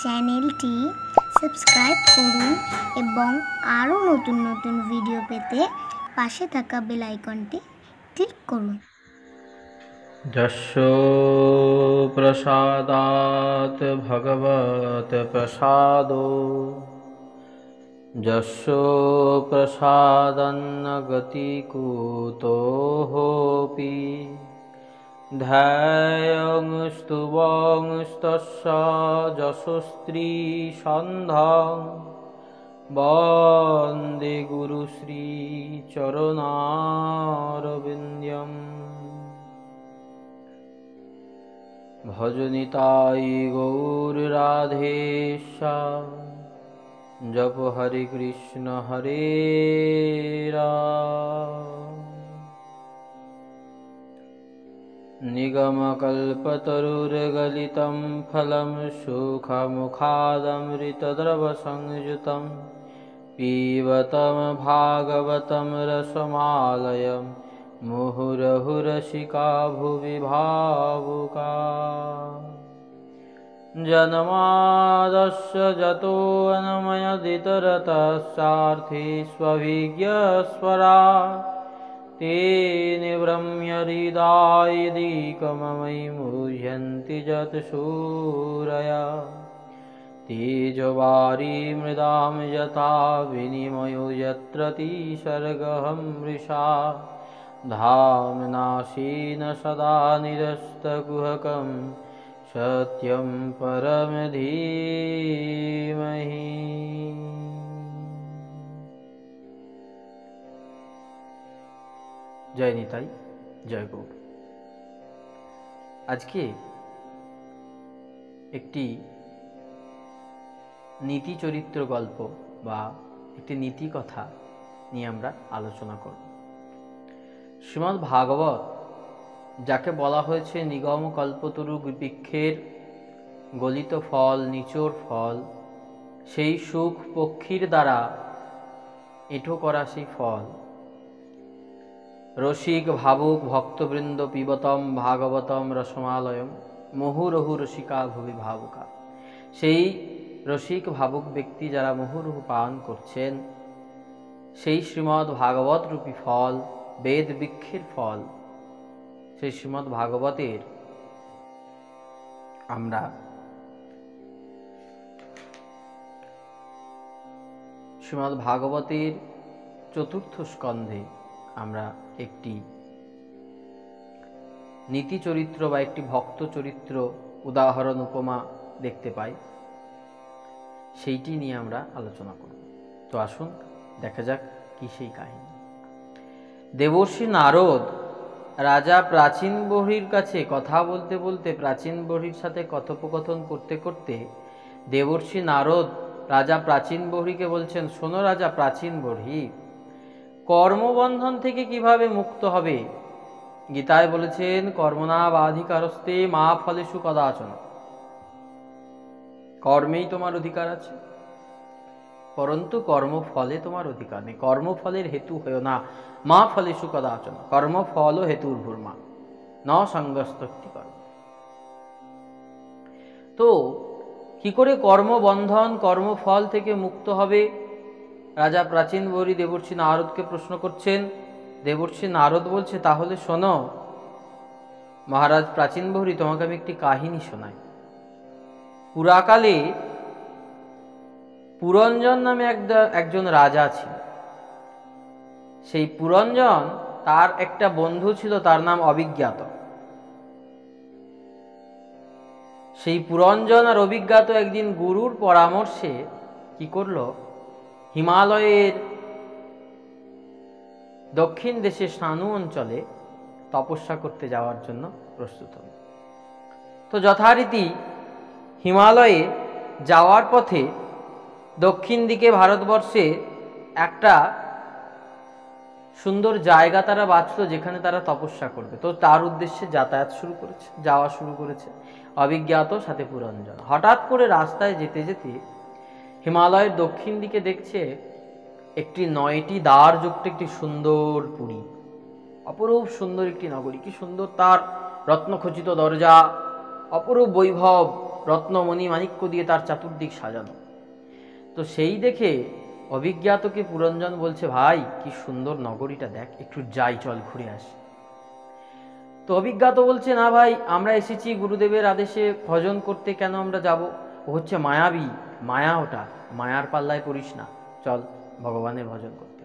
চ্যানেলটি সাবস্ক্রাইব করুন এবং আরও নতুন নতুন ভিডিও পেতে পাশে থাকা বেল আইকনটি ক্লিক করুন। যস্য প্রসাদাৎ ভগবত প্রসাদো যস্য প্রসাদন্ন গতি কুতোপি ধ্যায়ং স্তুবং তস্য যশস্ত্রী সন্ধং বন্দে গুরুশ্রী চরণারবিন্দ্যম। ভজনিতাই গৌর রাধেশ্যাম জপ হরে কৃষ্ণ হরে রাম। নিগমকল্পতরুর্গলিतं ফলম সুখमुखादमृतद्रवसंयुतं পিবতম ভাগবতম রসমালয়ম মুহুরহুরসিকা ভুবি ভাবুকা। জন্মাদস্য যতোऽন্ময়দিতরতশ্চার্থেष्वभिज्ञस्वराट् तेने ब्रह्महृदायदिकमयि मुह्यन्ति यत्सूरया तेजोवारी मृदां यथा विनिमयो यत्र तिसर्गहं मृषा धाम्नासेन सदा निरस्तकुहकं सत्यं परं धीमहि। জয় নিতাই, জয় গৌর। আজকে একটি নীতি চরিত্র গল্প বা একটি নীতি কথা নিয়ে আমরা আলোচনা করব। শ্রীমদ্ ভাগবত, যাকে বলা হয়েছে নিগম কল্পতরু বৃক্ষের গলিত ফল, নিচোড় ফল, সেই সুখ পক্ষীর দ্বারা এঁটো করা সেই ফল, রসিক ভাবুক ভক্তবৃন্দ পিবতম ভাগবতম রসমালয়ম মুহুরহু রসিকা ভুবি ভাবুকা। সেই রসিক ভাবুক ব্যক্তি যারা মুহুরহু পান করছেন সেই শ্রীমদ্ ভাগবত রূপী ফল, বেদ বৃক্ষের ফল, সেই শ্রীমদ্ ভাগবতের আমরা শ্রীমদ্ ভাগবতের চতুর্থ স্কন্ধে আমরা একটি নীতি চরিত্র বা একটি ভক্ত চরিত্র উদাহরণ উপমা দেখতে পাই, সেইটি নিয়ে আমরা আলোচনা করব। তো আসুন দেখা যাক কি সেই কাহিনী। দেবর্ষি নারদ রাজা প্রাচীন বহির কাছে কথা বলতে বলতে, প্রাচীন বহির সাথে কথোপকথন করতে করতে দেবর্ষি নারদ রাজা প্রাচীন বহিকে বলছেন, শোনো রাজা প্রাচীন বহি, কর্মবন্ধন থেকে কিভাবে মুক্ত হবে? গীতায় বলেছেন, কর্মণা বাধিকারস্তে মা ফলেষু কদাচন। কর্মেই তোমার অধিকার আছে, পরন্তু কর্মফলে তোমার অধিকার নেই। কর্মফলের হেতু হয়েও না, মা ফলেষু কদাচন। কর্মফল হেতুর ভূর্মা ন সঙ্গস্তক্তি কর্ম। তো কি করে কর্মবন্ধন, কর্মফল থেকে মুক্ত হবে? রাজা প্রাচীন বরি দেবর্ষি নারদকে প্রশ্ন করছেন। দেবর্ষি নারদ বলছে, তাহলে শোনো মহারাজ প্রাচীন বরি, তোমাকে আমি একটি কাহিনী শোনাই। পুরাকালে পুরঞ্জন নামে একজন রাজা ছিল। সেই পুরঞ্জন, তার একটা বন্ধু ছিল, তার নাম অভিজ্ঞাত। সেই পুরঞ্জন আর অভিজ্ঞাত একদিন গুরুর পরামর্শে কি করলো, হিমালয়ের দক্ষিণ দেশে শানু অঞ্চলে তপস্যা করতে যাওয়ার জন্য প্রস্তুত হল। তো যথারীতি হিমালয়ে যাওয়ার পথে দক্ষিণ দিকে ভারতবর্ষে একটা সুন্দর জায়গা তারা বাছল যেখানে তারা তপস্যা করবে। তো তার উদ্দেশ্যে যাতায়াত যাওয়া শুরু করেছে অভিজ্ঞাত সাথে পুরঞ্জন। হঠাৎ করে রাস্তায় যেতে যেতে হিমালয়ের দক্ষিণ দিকে দেখছে একটি 9টি দ্বার যুক্ত একটি সুন্দর পুরী, অপরূপ সুন্দর একটি নগরী। কি সুন্দর তার রত্নখচিত দরজা, অপরূপ বৈভব, রত্নমণি মাণিক্য দিয়ে তার চতুর্দিক সাজানো। তো সেই দেখে অভিজ্ঞাতকে পুরঞ্জন বলছে, ভাই কি সুন্দর নগরীটা দেখ, একটু যাই, চল ঘুরে আসি। তো অভিজ্ঞাত বলছে, না ভাই, আমরা এসেছি গুরুদেবের আদেশে ভজন করতে, কেন আমরা যাব? ও হচ্ছে মায়াবী, মায়া, ওটা মায়ার পাল্লায় পড়িস না, চল ভগবানের ভজন করতে।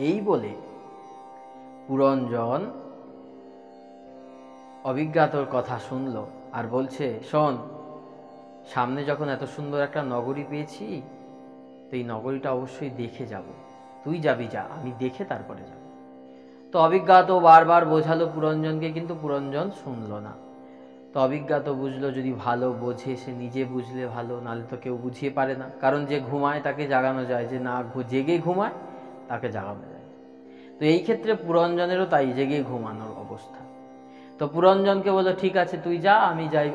এই বলে পুরঞ্জন অভিজ্ঞাতর কথা শুনল আর বলছে, শোন, সামনে যখন এত সুন্দর একটা নগরী পেয়েছি, তো এই নগরীটা অবশ্যই দেখে যাব। তুই যাবি, যা, আমি দেখে তারপরে যাব। তো অভিজ্ঞাত বারবার বোঝালো পুরঞ্জনকে, কিন্তু পুরঞ্জন শুনল না। তো অভিজ্ঞাত বুঝলো, যদি ভালো বোঝে সে নিজে বুঝলে ভালো, নাহলে তো কেউ বুঝিয়ে পারে না। কারণ যে ঘুমায় তাকে জাগানো যায়, যে না জেগে ঘুমায় তাকে জাগানো যায়। তো এই ক্ষেত্রে পুরঞ্জনেরও তাই জেগে ঘুমানোর অবস্থা। তো পুরঞ্জনকে বললো, ঠিক আছে তুই যা, আমি যাই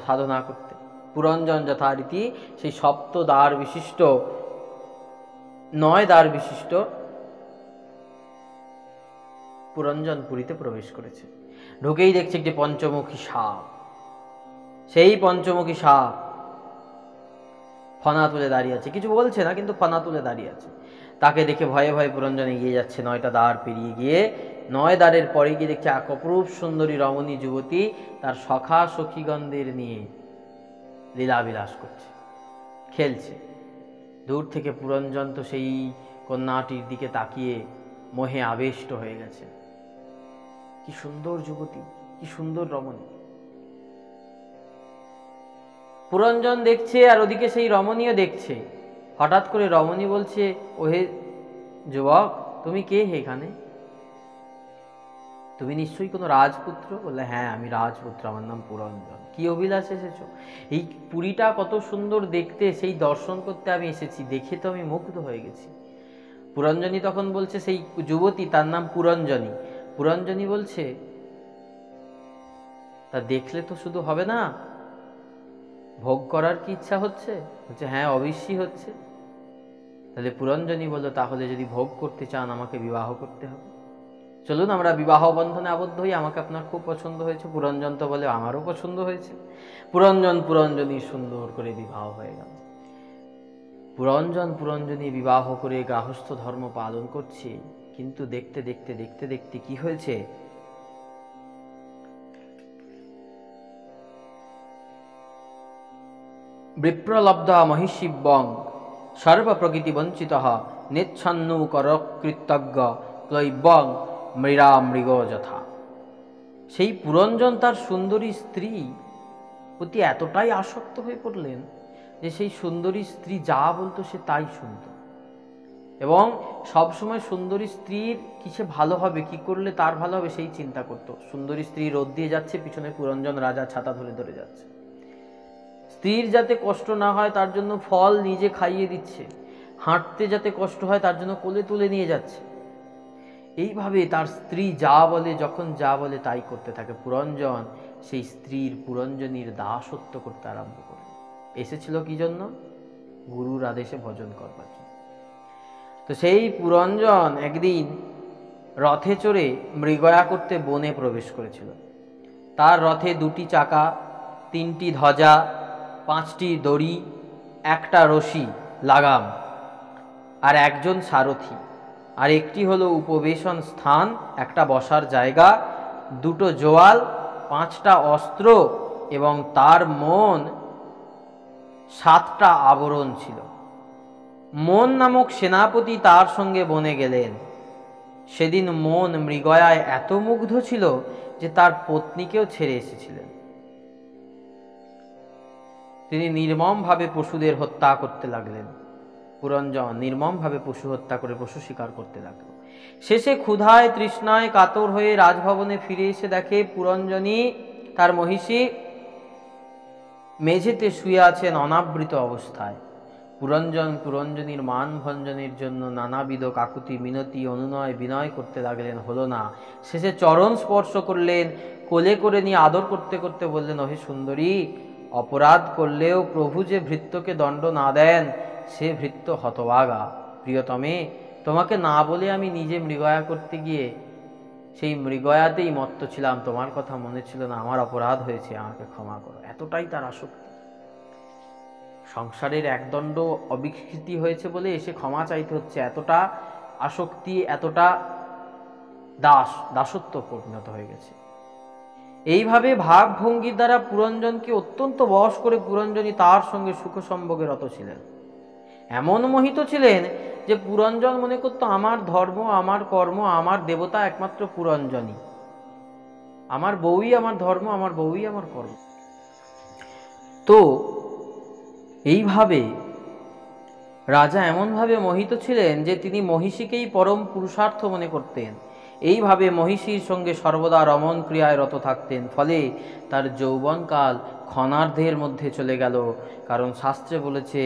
সাধনা করতে। পুরঞ্জন যথারীতি সেই 7 দ্বার বিশিষ্ট 9 দ্বার বিশিষ্ট পুরঞ্জনপুরীতে প্রবেশ করেছে। ঢুকেই দেখছে একটি পঞ্চমুখী সাপ। সেই পঞ্চমুখী সাপ ফনা তুলে দাঁড়িয়ে আছে, কিছু বলছে না, কিন্তু ফনা তুলে দাঁড়িয়ে আছে। তাকে দেখে ভয়ে ভয়ে পুরঞ্জন এগিয়ে যাচ্ছে। 9টা দ্বার পেরিয়ে গিয়ে 9 দ্বারের পরে গিয়ে দেখছে এক অপরূপ সুন্দরী রমণী যুবতী তার সখা সখীগণদের নিয়ে লীলাবিলাস করছে, খেলছে। দূর থেকে পুরঞ্জন তো সেই কন্যাটির দিকে তাকিয়ে মোহে আবেষ্ট হয়ে গেছে। কি সুন্দর যুবতী, কি সুন্দর রমণী। পুরঞ্জন দেখছে আর ওদিকে সেই রমণীও দেখছে। হঠাৎ করে রমণী বলছে, ওহে যুবক, তুমি কে হে এখানে? তুমি নিশ্চয়ই কোনো রাজপুত্র? বললে, হ্যাঁ আমি রাজপুত্র, আমার নাম পুরঞ্জন। কি অভিলাষে এসেছো? এই পুরীটা কত সুন্দর দেখতে, সেই দর্শন করতে আমি এসেছি, দেখে তো আমি মুগ্ধ হয়ে গেছি। পুরঞ্জনী তখন বলছে, সেই যুবতী তার নাম পুরঞ্জনী। পুরঞ্জনী বলছে, তা দেখলে তো শুধু হবে না, ভোগ করার কি ইচ্ছা হচ্ছে? বলছে, হ্যাঁ অবশ্যই হচ্ছে। তাহলে পুরঞ্জনী বলল, তাহলে যদি ভোগ করতে চান আমাকে বিবাহ করতে হবে, চলুন আমরা বিবাহ বন্ধনে আবদ্ধ হই, আমাকে আপনার খুব পছন্দ হয়েছে। পুরঞ্জন তো বলে, আমারও পছন্দ হয়েছে। পুরঞ্জনী সুন্দর করে বিবাহ হয়ে গেল। পুরঞ্জনী বিবাহ করে গার্হস্থ্য ধর্ম পালন করছে। কিন্তু দেখতে দেখতে দেখতে দেখতে কি হয়েছে, বিপ্রলব্ধা মহিষিবং সর্বপ্রকৃতি বঞ্চিত নেচ্ছন্নু কর কৃতজ্ঞ ক্লৈবং মৃরা মৃগ যথা। সেই পুরঞ্জন তার সুন্দরী স্ত্রী প্রতি এতটাই আসক্ত হয়ে পড়লেন যে সেই সুন্দরী স্ত্রী যা বলতো সে তাই শুনত, এবং সবসময় সুন্দরী স্ত্রীর কিসে ভালো হবে, কি করলে তার ভালো হবে সেই চিন্তা করত। সুন্দরী স্ত্রী রোদ দিয়ে যাচ্ছে, পিছনে পুরঞ্জন রাজা ছাতা ধরে ধরে যাচ্ছে। স্ত্রীর যাতে কষ্ট না হয় তার জন্য ফল নিজে খাইয়ে দিচ্ছে, হাঁটতে যাতে কষ্ট হয় তার জন্য কোলে তুলে নিয়ে যাচ্ছে। এইভাবে তার স্ত্রী যা বলে, যখন যা বলে তাই করতে থাকে। পুরঞ্জন সেই স্ত্রীর, পুরঞ্জনীর দাসত্ব করতে আরম্ভ করে। এসেছিল কি জন্য? গুরুর আদেশে ভজন করবার জন্য। তো সেই পুরঞ্জন একদিন রথে চড়ে মৃগয়া করতে বনে প্রবেশ করেছিল। তার রথে 2টি চাকা, 3টি ধ্বজা, 5টি দড়ি, 1টা রশি লাগাম, আর 1জন সারথি, আর একটি হলো উপবেশন স্থান, একটা বসার জায়গা, 2টো জোয়াল, 5টা অস্ত্র, এবং তার মন 7টা আবরণ ছিল। মন নামক সেনাপতি তার সঙ্গে বনে গেলেন। সেদিন মন মৃগয়ায় এত মুগ্ধ ছিল যে তার পত্নীকেও ছেড়ে এসেছিলেন। তিনি নির্মমভাবে পশুদের হত্যা করতে লাগলেন। পুরঞ্জন নির্মমভাবে পশু হত্যা করে পশু শিকার করতে লাগলো। শেষে ক্ষুধায় তৃষ্ণায় কাতর হয়ে রাজভবনে ফিরে এসে দেখে পুরঞ্জনী তার মহিষী মেঝেতে শুয়ে আছেন অনাবৃত অবস্থায়। পুরঞ্জনীর মান ভঞ্জনের জন্য নানাবিধ কাকুতি মিনতি অনুনয় বিনয় করতে লাগলেন, হলো না। শেষে চরণ স্পর্শ করলেন, কোলে করে নিয়ে আদর করতে করতে বললেন, ওহে সুন্দরী, অপরাধ করলেও প্রভু যে ভৃত্যকে দণ্ড না দেন সে ভৃত্য হতভাগা। প্রিয়তমে, তোমাকে না বলে আমি নিজে মৃগয়া করতে গিয়ে সেই মৃগয়াতেই মত্ত ছিলাম, তোমার কথা মনে ছিল না, আমার অপরাধ হয়েছে, আমাকে ক্ষমা করো। এতটাই তার আসক্তি। সংসারের একদণ্ড অবিকৃতি হয়েছে বলে এসে ক্ষমা চাইতে হচ্ছে, এতটা আসক্তি, এতটা দাসত্ব পরিণত হয়ে গেছে। এইভাবে ভাব ভঙ্গির দ্বারা পুরঞ্জনকে অত্যন্ত বশ করে পুরঞ্জনী তার সঙ্গে সুখ সম্ভোগে রত ছিলেন। এমন মোহিত ছিলেন যে পুরঞ্জন মনে করত আমার ধর্ম, আমার কর্ম, আমার দেবতা একমাত্র পুরঞ্জনী, আমার বউই আমার ধর্ম, আমার বউই আমার কর্ম। তো এইভাবে রাজা এমনভাবে মোহিত ছিলেন যে তিনি মহিষীকেই পরম পুরুষার্থ মনে করতেন। এইভাবে মহিষীর সঙ্গে সর্বদা রমণ ক্রিয়ায় রত থাকতেন। ফলে তার যৌবনকাল ক্ষণার্ধের মধ্যে চলে গেল। কারণ শাস্ত্রে বলেছে,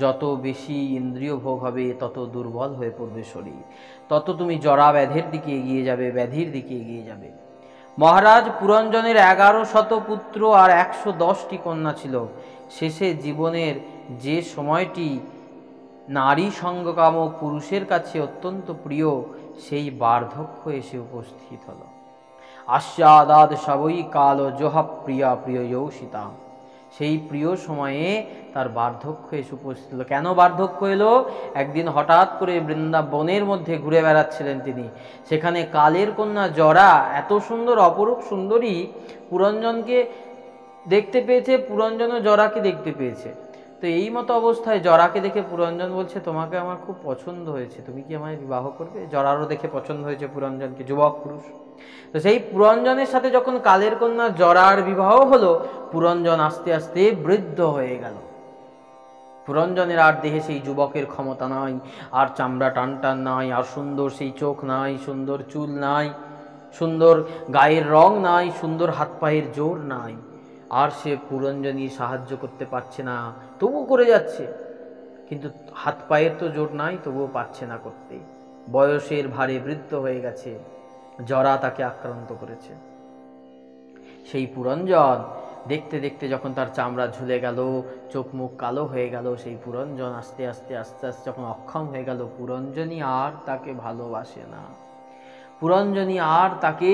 যত বেশি ইন্দ্রিয় ভোগ হবে তত দুর্বল হয়ে পড়বে শরীর, তত তুমি জরা ব্যাধির দিকে এগিয়ে যাবে, ব্যাধির দিকে এগিয়ে যাবে। মহারাজ পুরঞ্জনের 1100 পুত্র আর 110টি কন্যা ছিল। শেষে জীবনের যে সময়টি নারী সঙ্গকামক পুরুষের কাছে অত্যন্ত প্রিয়, সেই বার্ধক্য এসে উপস্থিত হল। আস্যাদাদ সবই কাল জোহা প্রিয়া প্রিয় সীতা। সেই প্রিয় সময়ে তার বার্ধক্য এসে উপস্থিত হলো। কেন বার্ধক্য এলো? একদিন হঠাৎ করে বৃন্দাবনের মধ্যে ঘুরে বেড়াচ্ছিলেন তিনি, সেখানে কালের কন্যা জরা এত সুন্দর অপরূপ সুন্দরী পুরঞ্জনকে দেখতে পেয়েছে, পুরঞ্জনও জরাকে দেখতে পেয়েছে। তো এই মতো অবস্থায় জরাকে দেখে পুরঞ্জন বলছে, তোমাকে আমার খুব পছন্দ হয়েছে, তুমি কি আমায় বিবাহ করবে? জরারও দেখে পছন্দ হয়েছে পুরঞ্জনকে, যুবক পুরুষ। তো সেই পুরঞ্জনের সাথে যখন কালের কন্যা জরার বিবাহ হলো, পুরঞ্জন আস্তে আস্তে বৃদ্ধ হয়ে গেল। পুরঞ্জনের আর দেহে সেই যুবকের ক্ষমতা নাই, আর চামড়া টানটান নাই, আর সুন্দর সেই চোখ নাই, সুন্দর চুল নাই, সুন্দর গায়ের রং নাই, সুন্দর হাত পায়ের জোর নাই। আর সে পুরঞ্জনী সাহায্য করতে পারছে না, তবু করে যাচ্ছে, কিন্তু হাত পায়ের তো জোর নাই, তবুও পারছে না করতে। বয়সের ভারে বৃদ্ধ হয়ে গেছে, জরা তাকে আক্রান্ত করেছে। সেই পুরঞ্জন দেখতে দেখতে যখন তার চামড়া ঝুলে গেল, চোখ মুখ কালো হয়ে গেল, সেই পুরঞ্জন আস্তে আস্তে আস্তে আস্তে যখন অক্ষম হয়ে গেল, পুরঞ্জনী আর তাকে ভালোবাসে না, পুরঞ্জনী আর তাকে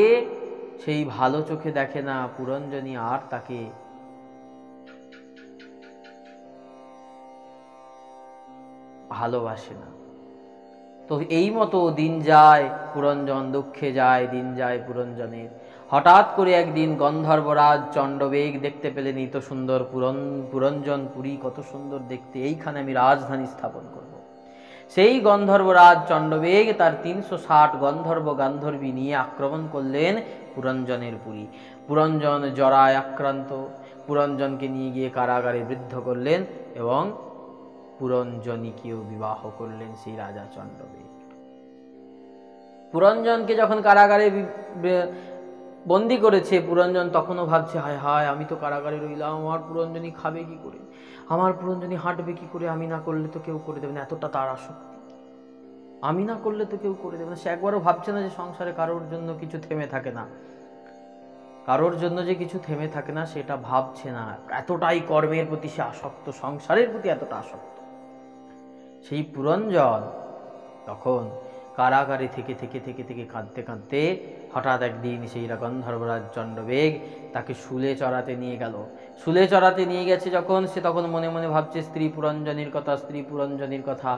সেই ভালো চোখে দেখে না, পুরঞ্জনী আর তাকে ভালোবাসে না। তো এই মতো দিন যায়, পুরঞ্জন দুঃখে যায়, দিন যায় পুরঞ্জনের। হঠাৎ করে একদিন গন্ধর্বরাজ চণ্ডবেগ দেখতে পেলেন, এই তো সুন্দর পুরঞ্জন পুরী কত সুন্দর দেখতে, এইখানে আমি রাজধানী স্থাপন করব। সেই গন্ধর্বরাজ চণ্ডবেগ তার 360 গন্ধর্ব গান্ধর্বী নিয়ে আক্রমণ করলেন পুরঞ্জনের পুরী। পুরঞ্জন জরায় আক্রান্ত, পুরঞ্জনকে নিয়ে গিয়ে কারাগারে বৃদ্ধ করলেন এবং পুরঞ্জনীকেও বিবাহ করলেন সেই রাজা চণ্ডবেগ। পুরঞ্জনকে যখন কারাগারে বন্দি করেছে, পুরঞ্জন তখনও ভাবছে, হায় হায়, আমি তো কারাগারে রইলাম, আমার পুরঞ্জনী খাবে কি করে, আমার পুরঞ্জনী হাঁটবে কি করে, আমি না করলে তো কেউ করে দেবে না, এতটা তার আসক্তি, আমি না করলে তো কেউ করে দেবে না। সে একবারও ভাবছে না যে সংসারে কারোর জন্য কিছু থেমে থাকে না, কারোর জন্য যে কিছু থেমে থাকে না, সেটা ভাবছে না। এতটাই কর্মের প্রতি সে আসক্ত, সংসারের প্রতি এতটা আসক্ত। সেই পুরঞ্জন তখন কারাগারে থেকে থেকে থেকে থেকে কাঁদতে কাঁদতে হঠাৎ একদিন সেই গন্ধর্বরাজ চণ্ডবেগ তাকে শুলে চড়াতে নিয়ে গেল। শুলে চড়াতে নিয়ে গেছে যখন, সে তখন মনে মনে ভাবছে স্ত্রী পুরঞ্জনীর কথা, স্ত্রী পুরঞ্জনীর কথা,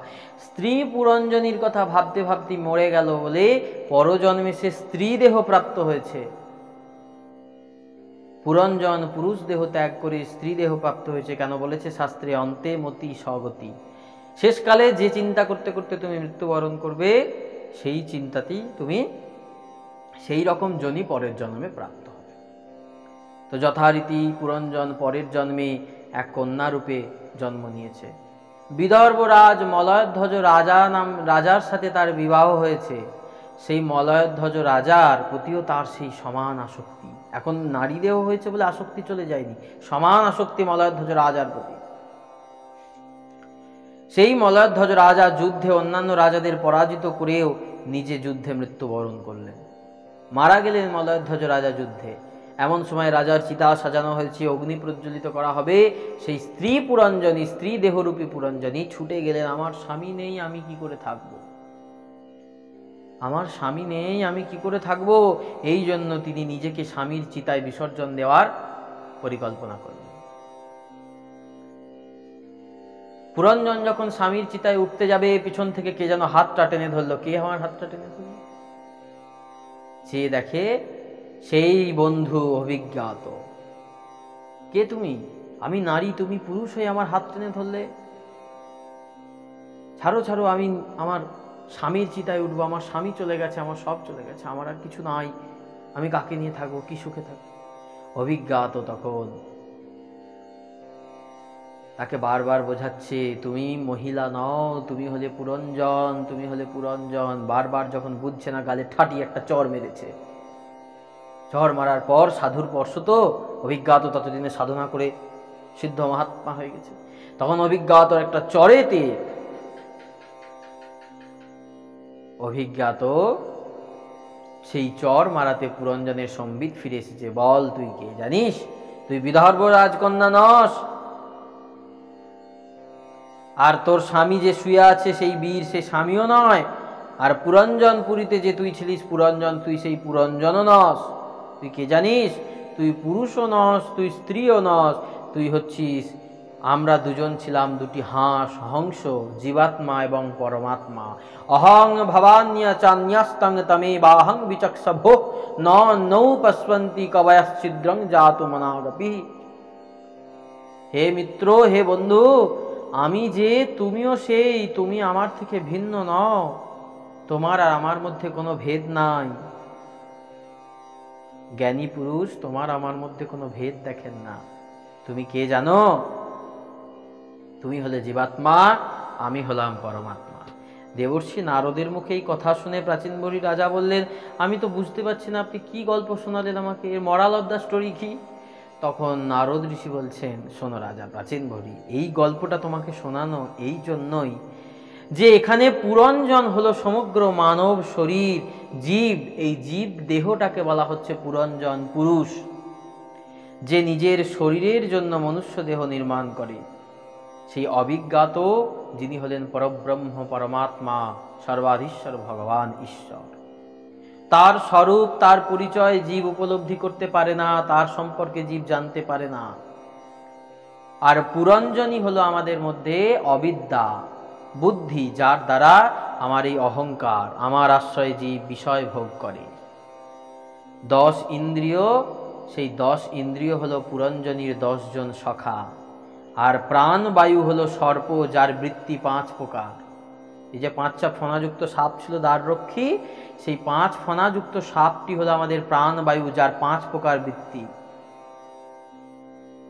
স্ত্রী পুরঞ্জনীর কথা ভাবতে ভাবতে মরে গেল বলে পরজন্মে সে স্ত্রী দেহ প্রাপ্ত হয়েছে। পুরঞ্জন পুরুষ দেহ ত্যাগ করে স্ত্রী দেহ প্রাপ্ত হয়েছে। কেন বলেছে শাস্ত্রে, অন্তে মতি স্বগতি, শেষকালে যে চিন্তা করতে করতে তুমি মৃত্যুবরণ করবে, সেই চিন্তাতেই তুমি সেই রকম যোনি পরের জন্মে প্রাপ্ত হবে। তো যথারীতি পুরঞ্জন পরের জন্মে এক কন্যা রূপে জন্ম নিয়েছে। বিদর্ভরাজ মলয়ধ্বজ রাজার সাথে তার বিবাহ হয়েছে। সেই মলয়ধ্বজ রাজার প্রতিও তার সেই সমান আসক্তি। এখন নারী দেহ হয়েছে বলে আসক্তি চলে যায়নি, সমান আসক্তি মলয়ধ্বজ রাজার প্রতি। সেই মলয়ধ্বজ রাজা যুদ্ধে অন্যান্য রাজাদের পরাজিত করেও নিজে যুদ্ধে মৃত্যুবরণ করলেন, মারা গেলেন মলয়ধ্বজ রাজা যুদ্ধে। এমন সময় রাজার চিতা সাজানো হয়েছে, অগ্নি প্রজ্বলিত করা হবে। সেই স্ত্রী পুরঞ্জনী, স্ত্রী দেহরূপী পুরঞ্জনী ছুটে গেলেন, আমার স্বামী নেই, আমি কি করে থাকবো, আমার স্বামী নেই, আমি কি করে থাকব? এই জন্য তিনি নিজেকে স্বামীর চিতায় বিসর্জন দেওয়ার পরিকল্পনা করলেন। পুরঞ্জন যখন স্বামীর চিতায় উঠতে যাবে, পিছন থেকে কে যেন হাতটা টেনে ধরলো। কে আমার হাতটা টেনে ধরলো? সে দেখে সেই বন্ধু অভিজ্ঞাত। কে তুমি? আমি নারী, তুমি পুরুষ হয়ে আমার হাত টেনে ধরলে? ছাড়ো ছাড়ো, আমি আমার স্বামীর চিতায় উঠবো। আমার স্বামী চলে গেছে, আমার সব চলে গেছে, আমার আর কিছু নাই, আমি কাকে নিয়ে থাকবো, কি সুখে থাকবো? অভিজ্ঞাত তখন তাকে বারবার বোঝাচ্ছে, তুমি মহিলা নও, তুমি হলে পুরঞ্জন, তুমি হলে পুরঞ্জন। বারবার যখন বুঝছে না, গালে ঠাটি একটা চর মেরেছে। চর মারার পর, সাধুর স্পর্শ তো, অভিজ্ঞাত ততদিনে সাধনা করে সিদ্ধ মহাত্মা হয়ে গেছে, তখন অভিজ্ঞাত একটা চরেতে অভিজ্ঞাত সেই চর মারাতে পুরঞ্জনের সম্বিত ফিরে এসেছে। বল, তুই কে? জানিস তুই বিদর্ভ রাজকন্যা নস, আর তোর স্বামী যে শুয়ে আছে সেই বীর, সে স্বামীও নয়, আর পুরঞ্জন পুরীতে যে তুই ছিলিস পুরঞ্জন, তুই সেই পুরঞ্জনও নস। তুই কে জানিস? তুই পুরুষও নস, তুই স্ত্রীও নস, তুই হচ্ছিস, আমরা দুজন ছিলাম দুটি হাঁস, হংস, জীবাত্মা এবং পরমাত্মা। অহং ভবান্যা চান্যাস্তং তমে বাহং বিচক্ষভো ন নৌ পস্বন্তি কবয়শ্চিদ্রং জাতু মনাগপি। হে মিত্র, হে বন্ধু, আমি যে, তুমিও সেই, তুমি আমার থেকে ভিন্ন নও, তোমার আর আমার মধ্যে কোনো ভেদ নাই। জ্ঞানী পুরুষ তোমার আমার মধ্যে কোনো ভেদ দেখেন না। তুমি কে জানো? তুমি হলে জীবাত্মা, আমি হলাম পরমাত্মা। দেবর্ষি নারদের মুখে এই কথা শুনে প্রাচীনবরী রাজা বললেন, আমি তো বুঝতে পারছি না, আপনি কি গল্প শোনালেন আমাকে, এর মরাল অফ দ্য স্টোরি কি? তখন নারদ ঋষি বলছেন, শোনো রাজা প্রাচীনবরী, এই গল্পটা তোমাকে শোনানো এই জন্যই যে এখানে পুরঞ্জন হলো সমগ্র মানব শরীর, জীব। এই জীব দেহটাকে বলা হচ্ছে পুরঞ্জন, পুরুষ, যে নিজের শরীরের জন্য মনুষ্য দেহ নির্মাণ করে। সেই অভিজ্ঞাত যিনি হলেন পরব্রহ্ম, পরমাত্মা, সর্বাধীশ্বর ভগবান ঈশ্বর, তার স্বরূপ, তার পরিচয় জীব উপলব্ধি করতে পারে না, তার সম্পর্কে জীব জানতে পারে না। আর পুরঞ্জনই হলো আমাদের মধ্যে অবিদ্যা, বুদ্ধি, যার দ্বারা আমার এই অহংকার, আমার আশ্রয়ে জীব বিষয় ভোগ করে। 10 ইন্দ্রিয়, সেই 10 ইন্দ্রিয় হলো পুরঞ্জনীর 10 জন সখা। আর প্রাণ বায়ু হলো সর্প, যার বৃত্তি 5 প্রকার। এই যে 5টা ফণাযুক্ত সাপ ছিল দ্বাররক্ষী, সেই 5 ফণাযুক্ত সাপটি হলো আমাদের প্রাণ বায়ু, যার 5 প্রকার বৃত্তি।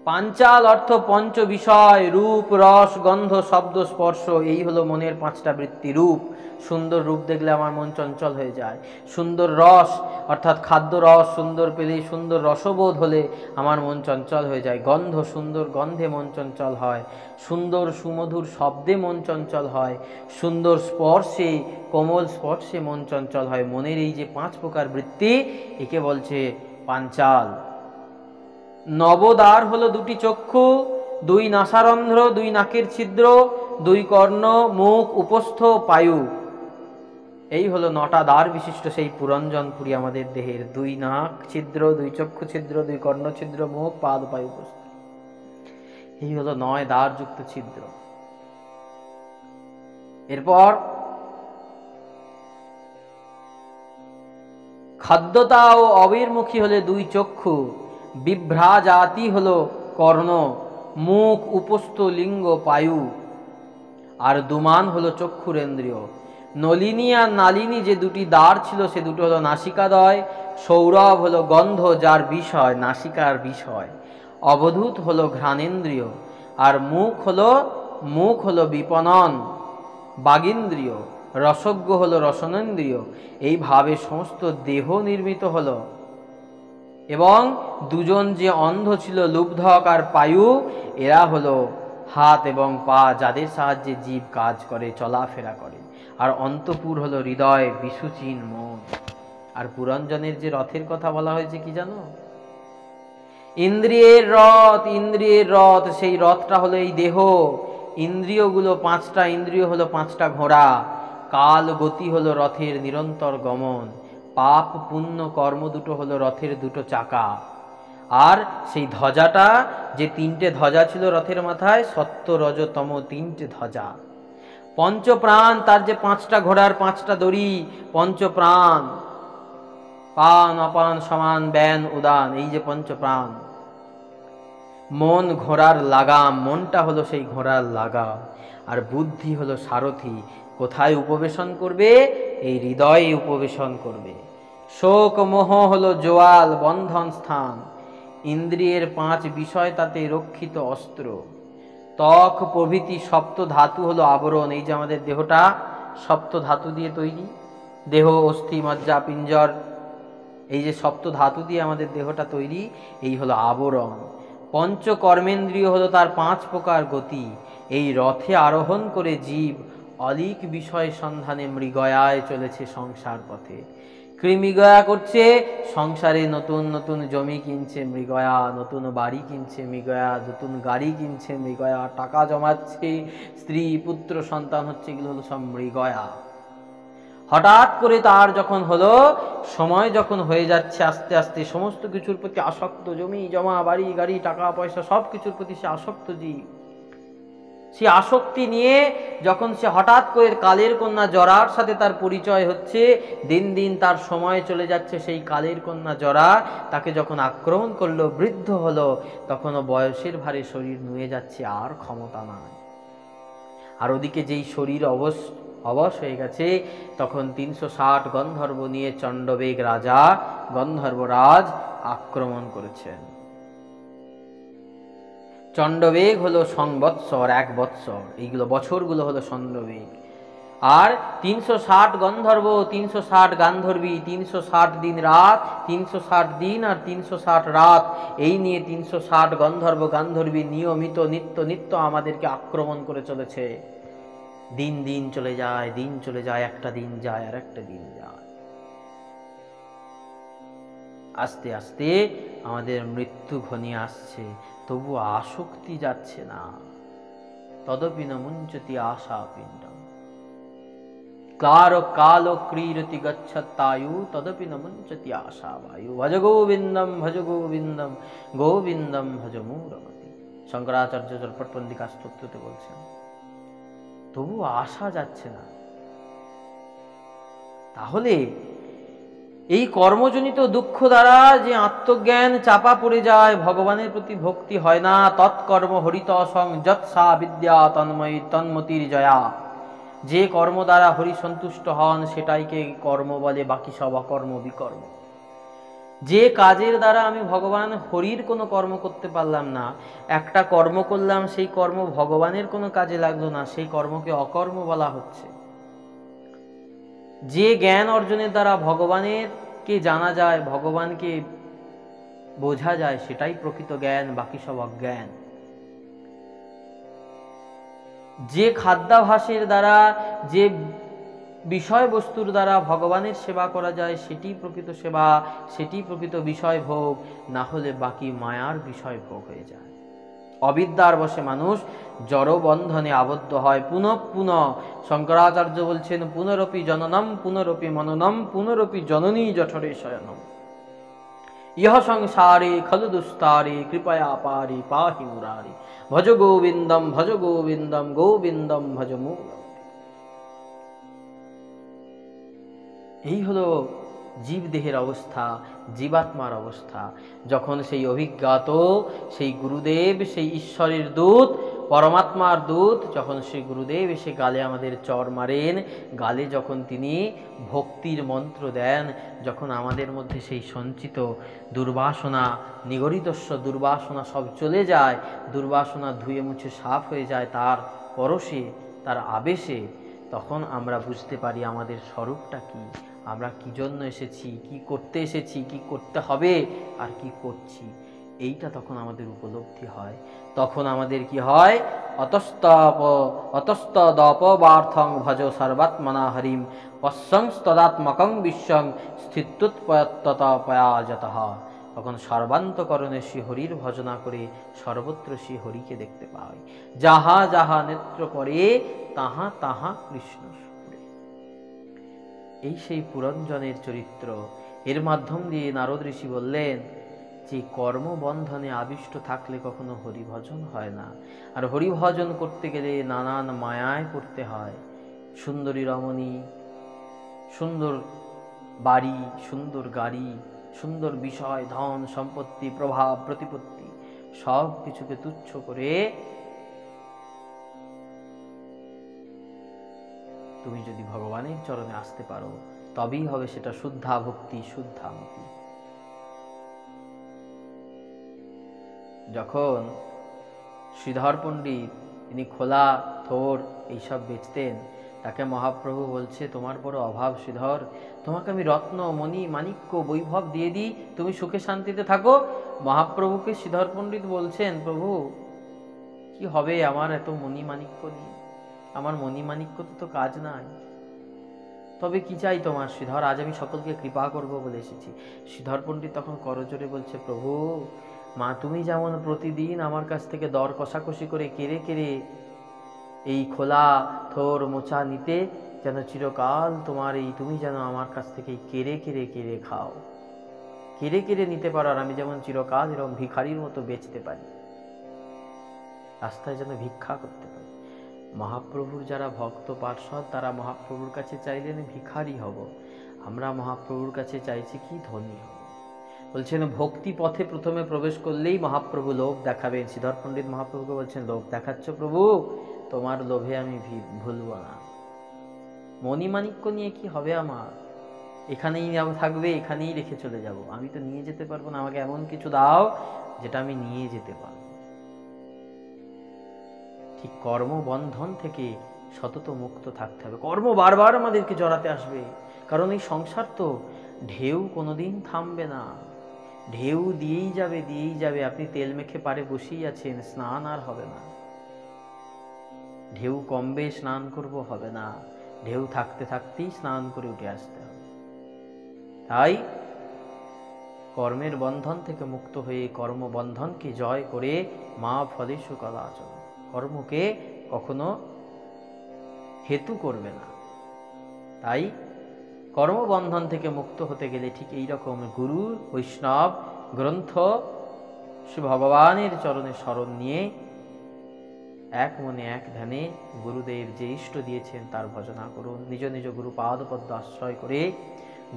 পাঞ্চাল অর্থ পঞ্চ বিষয়, রূপ, রস, গন্ধ, শব্দ, স্পর্শ, এই হলো মনের 5টা বৃত্তি। রূপ, সুন্দর রূপ দেখলে আমার মন চঞ্চল হয়ে যায়। সুন্দর রস অর্থাৎ খাদ্য রস সুন্দর পেলে, সুন্দর রসবোধ হলে আমার মন চঞ্চল হয়ে যায়। গন্ধ, সুন্দর গন্ধে মন চঞ্চল হয়। সুন্দর সুমধুর শব্দে মন চঞ্চল হয়। সুন্দর স্পর্শে, কোমল স্পর্শে মন চঞ্চল হয়। মনের এই যে 5 প্রকার বৃত্তি, একে বলছে পাঞ্চাল। নবদ্বার হলো 2টি চক্ষু, 2 নাসারন্ধ্র, 2 নাকের ছিদ্র, 2 কর্ণ, মুখ, উপস্থ, পায়ু। এই হলো 9টা দ্বার বিশিষ্ট সেই পুরঞ্জনপুরী আমাদের দেহের। 2 নাক ছিদ্র, 2 চক্ষু ছিদ্র, 2 কর্ণ ছিদ্র, মুখ, পাদ, পায়ু, উপস্থ। এই হলো 9 দ্বার যুক্ত ছিদ্র। এরপর খাদ্যতা ও অবির্মুখী হলে 2 চক্ষু, বিভ্রাজাতি হলো কর্ণ, মুখ, উপস্থ, লিঙ্গ, পায়ু, আর দুমান হলো চক্ষুরেন্দ্রিয়। নলিনী আর নালিনী যে 2টি দ্বার ছিল, সে দুটো হলো নাসিকাদয়। সৌরভ হলো গন্ধ, যার বিষয়, নাসিকার বিষয়। অবধূত হলো ঘ্রাণেন্দ্রিয়, আর মুখ হলো বিপণন, বাগিন্দ্রিয়। রসজ্ঞ হলো রসনেন্দ্রিয়। এইভাবে সমস্ত দেহ নির্মিত হলো। এবং 2জন যে অন্ধ ছিল, লুব্ধক আর পায়ু, এরা হলো হাত এবং পা, যাদের সাহায্যে জীব কাজ করে, চলাফেরা করে। আর অন্তপুর হলো হৃদয়, বিশুচিন মন। আর পুরঞ্জনের যে রথের কথা বলা হয়েছে কি জানো? ইন্দ্রিয়ের রথ, সেই রথটা হলো এই দেহ। ইন্দ্রিয়গুলো 5টা ইন্দ্রিয় হলো 5টা ঘোড়া। কাল গতি হলো রথের নিরন্তর গমন, পাপ পুণ্য কর্ম দুটো হলো রথের দুটো চাকা। আর সেই ধ্বজাটা, যে তিনটে ধ্বজা ছিল রথের মাথায়, সত্য রজ তম তিনটে ধ্বজা। পঞ্চপ্রাণ, তার যে পাঁচটা ঘোড়ার পাঁচটা দড়ি, পঞ্চপ্রাণ, পান অপান সমান ব্যান উদান, এই যে পঞ্চপ্রাণ। মন ঘোড়ার লাগাম, মনটা হলো সেই ঘোড়ার লাগাম, আর বুদ্ধি হলো সারথি। কোথায় উপবেশন করবে? এই হৃদয়ে উপবেশন করবে। শোক মোহ হলো জোয়াল, বন্ধন স্থান। ইন্দ্রিয়ের পাঁচ বিষয় তাতে রক্ষিত অস্ত্র। ত্বক প্রভৃতি সপ্ত ধাতু হলো আবরণ। এই যে আমাদের দেহটা সপ্ত ধাতু দিয়ে তৈরি, দেহ অস্থি মজ্জা পিঞ্জর, এই যে সপ্ত ধাতু দিয়ে আমাদের দেহটা তৈরি, এই হলো আবরণ। পঞ্চ কর্মেন্দ্রিয় হলো তার পাঁচ প্রকার গতি। এই রথে আরোহণ করে জীব অলিক বিষয় সন্ধানে মৃগয়ায় চলেছে সংসার পথে। কৃমিগয়া করছে সংসারে, নতুন নতুন জমি কিনছে মৃগয়া, নতুন বাড়ি কিনছে মৃগয়া, নতুন গাড়ি কিনছে মৃগয়া, টাকা জমাচ্ছে, স্ত্রী পুত্র সন্তান হচ্ছে, এগুলো হলো সব মৃগয়া। হঠাৎ করে তার যখন হলো, সময় যখন হয়ে যাচ্ছে আস্তে আস্তে, সমস্ত কিছুর প্রতি আসক্ত, জমি জমা বাড়ি গাড়ি টাকা পয়সা সব কিছুর প্রতি সে আসক্ত জীব। সে আসক্তি নিয়ে যখন সে হঠাৎ করে কালের কন্যা জরার সাথে তার পরিচয় হচ্ছে, দিন দিন তার সময় চলে যাচ্ছে, সেই কালের কন্যা জরা তাকে যখন আক্রমণ করলো, বৃদ্ধ হলো, তখনও বয়সের ভারে শরীর নুয়ে যাচ্ছে, আর ক্ষমতা নাই। আর ওদিকে যেই শরীর অবশ হয়ে গেছে, তখন 360 গন্ধর্ব নিয়ে চণ্ডবেগ রাজা, গন্ধর্বরাজ আক্রমণ করেছেন। চণ্ডবেগ হলো সংবৎসর, 1 বৎসর, এইগুলো বছরগুলো হলো চণ্ডবেগ। আর 360 গন্ধর্ব, 360 গান্ধর্বী, 360 দিন রাত, 360 দিন আর 360 রাত, এই নিয়ে 360 গন্ধর্ব গান্ধর্বী নিয়মিত নিত্য নিত্য আমাদেরকে আক্রমণ করে চলেছে। দিন দিন চলে যায়, দিন চলে যায়, একটা দিন যায় আর একটা দিন যায়। আস্তে আস্তে আমাদের মৃত্যু ঘনিয়ে আসছে, তবু আসক্তি যাচ্ছে না। তদপি ন মুঞ্চতি আশা পিণ্ডম ক্লার কাল ক্রীরতি গচ্ছত্তায়ু, তদপি ন মুঞ্চতি আশা বায়ু। ভজ গোবিন্দম ভজ গোবিন্দম, গোবিন্দম ভজ মূঢ়মতি। শঙ্করাচার্য চর্পটপন্ডিকা স্তোত্রতে বলছেন, তবু আশা যাচ্ছে না। তাহলে এই কর্মজনিত দুঃখ দ্বারা যে আত্মজ্ঞান চাপা পড়ে যায়, ভগবানের প্রতি ভক্তি হয় না, তৎকর্ম হরিত সং যৎসা বিদ্যা তন্ময়ী তন্মতির জয়া। যে কর্ম দ্বারা হরি সন্তুষ্ট হন সেটাইকে কর্ম বলে, বাকি সব অকর্ম বিকর্ম। যে কাজের দ্বারা আমি ভগবান হরির কোনো কর্ম করতে পারলাম না, একটা কর্ম করলাম, সেই কর্ম ভগবানের কোনো কাজে লাগলো না, সেই কর্মকে অকর্ম বলা হচ্ছে। যে জ্ঞান অর্জনের দ্বারা ভগবানের কে জানা যায়, ভগবানকে বোঝা যায়, সেটাই প্রকৃত জ্ঞান, বাকি সব অজ্ঞান। যে খাদ্যাভাসের দ্বারা, যে বিষয়বস্তুর দ্বারা ভগবানের সেবা করা যায়, সেটি প্রকৃত সেবা, সেটি প্রকৃত বিষয় ভোগ, না হলে বাকি মায়ার বিষয় ভোগ হয়ে যায়। অবিদ্যার বশে মানুষ জড়বন্ধনে আবদ্ধ হয় পুনঃ পুনঃ। শঙ্করাচার্য বলছেন, পুনরপি জননম পুনরপি মননম পুনরপি জননী জঠরে শয়নম। ইহ সংসারে খলু দুস্তারে কৃপয়া পারি পাহি মুরারি। ভজ গোবিন্দম ভজ গোবিন্দম, গোবিন্দম ভজ মূঢ়মতি। এই হলো জীবদেহের অবস্থা, জীবাত্মার অবস্থা। যখন সেই অভিজ্ঞাত, সেই গুরুদেব, সেই ঈশ্বরের দূত, পরমাত্মার দূত, যখন সেই গুরুদেব এসে গালে আমাদের চর মারেন, গালে যখন তিনি ভক্তির মন্ত্র দেন, যখন আমাদের মধ্যে সেই সঞ্চিত দুর্বাসনা, নিগরিতস্য দুর্বাসনা সব চলে যায়, দুর্বাসনা ধুয়ে মুছে সাফ হয়ে যায় তার পরশে, তার আবেশে, তখন আমরা বুঝতে পারি আমাদের স্বরূপটা কি, আমরা কি জন্য এসেছি, কি করতে এসেছি, কি করতে হবে আর কি করছি, এইটা তখন আমাদের উপলব্ধি হয়। তখন আমাদের কি হয়? অতস্তদপবার্থং ভজ সর্বাত্মনা হরিম পশ্যংস্তদাত্মকং বিশ্বং স্থিত্যুৎপয়ত্ততপয়াযতঃ। তখন সর্বান্তকরণে শ্রী হরির ভজনা করে সর্বত্র শ্রী হরিকে দেখতে পাই। যাহা যাহা নেত্র পড়ে তাহা তাহা কৃষ্ণ সুরে। এই সেই পুরঞ্জনের চরিত্র। এর মাধ্যম দিয়ে নারদ ঋষি বললেন যে কর্মবন্ধনে আবিষ্ট থাকলে কখনো হরিভজন হয় না, আর হরিভজন করতে গেলে নানান মায়ায় পড়তে হয়। সুন্দরী রমণী, সুন্দর বাড়ি, সুন্দর গাড়ি, সুন্দর বিষয়, ধন সম্পত্তি, প্রভাব প্রতিপত্তি, সব কিছুকে তুচ্ছ করে তুমি যদি ভগবানের চরণে আসতে পারো, তবেই হবে সেটা শুদ্ধা ভক্তি, শুদ্ধা মতি। যখন শ্রীধর পণ্ডিত তিনি খোলা, থোর এইসব বেচতেন, তাকে মহাপ্রভু বলছে, তোমার বড় অভাব শ্রীধর, তোমাকে আমি রত্ন মণি মাণিক্য বৈভব দিয়ে দিই, তুমি সুখে শান্তিতে থাকো। মহাপ্রভুকে শ্রীধর পণ্ডিত বলছেন, প্রভু কি হবে আমার এত মণি মাণিক্য নিয়ে, আমার মণি মাণিক্য তো কাজ নাই, তবে কি চাই তোমার শ্রীধর, আজ আমি সকলকে কৃপা করব বলে এসেছি। শ্রীধর পণ্ডিত তখন করজোরে বলছে, প্রভু মা তুমি যেমন প্রতিদিন আমার কাছ থেকে দর কষাকষি করে কেড়ে কেড়ে এই খোলা থোর মোচা নিতে, যেন চিরকাল তোমার এই তুমি যেন আমার কাছ থেকে কেড়ে কেড়ে কেড়ে খাও, কেড়ে কেড়ে নিতে পারো, আর আমি যেমন চিরকাল এরকম ভিখারির মতো বেচতে পারি, রাস্তায় যেন ভিক্ষা করতে পারি। মহাপ্রভুর যারা ভক্ত পার্ষদ, তারা মহাপ্রভুর কাছে চাইলেন ভিখারি হব, আমরা মহাপ্রভুর কাছে চাইছি কি ধনী হব। বলছেন ভক্তি পথে প্রথমে প্রবেশ করলেই মহাপ্রভু লোভ দেখাবেন। শ্রীধর পণ্ডিত মহাপ্রভুকে বলছেন, লোভ দেখাচ্ছ প্রভু, তোমার লোভে আমি ভুলব না। মণিমাণিক্য নিয়ে কি হবে আমার, এখানেই থাকবে, এখানেই রেখে চলে যাব, আমি তো নিয়ে যেতে পারবো না, আমাকে এমন কিছু দাও যেটা আমি নিয়ে যেতে পারবো। ঠিক কর্মবন্ধন থেকে সতত মুক্ত থাকতে হবে। কর্ম বারবার আমাদেরকে জড়াতে আসবে, কারণ এই সংসার তো ঢেউ কোনোদিন থামবে না, ঢেউ দিয়েই যাবে দিয়েই যাবে। আপনি তেল মেখে পারে বসেই আছেন, স্নান আর হবে না, ঢেউ কমবে, স্নান করব হবে না, ঢেউ থাকতে থাকতেই স্নান করে উঠে আসতে হবে। তাই কর্মের বন্ধন থেকে মুক্ত হয়ে কর্মবন্ধনকে জয় করে মা ফলেষু কদাচন, কর্মকে কখনো হেতু করবে না। তাই কর্মবন্ধন থেকে মুক্ত হতে গেলে ঠিক এই রকম গুরু, বৈষ্ণব, গ্রন্থ, শ্রী ভগবানের চরণে শরণ নিয়ে এক মনে এক ধ্যানে গুরুদেব যে ইষ্ট দিয়েছেন তার ভজনা করুন। নিজ নিজ গুরু পাদপদ্ম আশ্রয় করে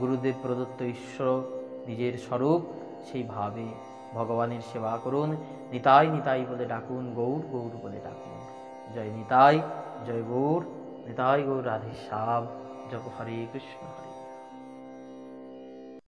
গুরুদেব প্রদত্ত ঈশ্বর নিজের স্বরূপ সেইভাবে ভগবানের সেবা করুন। নিতাই নিতাই বলে ডাকুন, গৌর গৌর বলে ডাকুন। জয় নিতাই, জয় গৌর, নিতাই গৌর, রাধে শ্যাম। জপ হরে কৃষ্ণ হরে।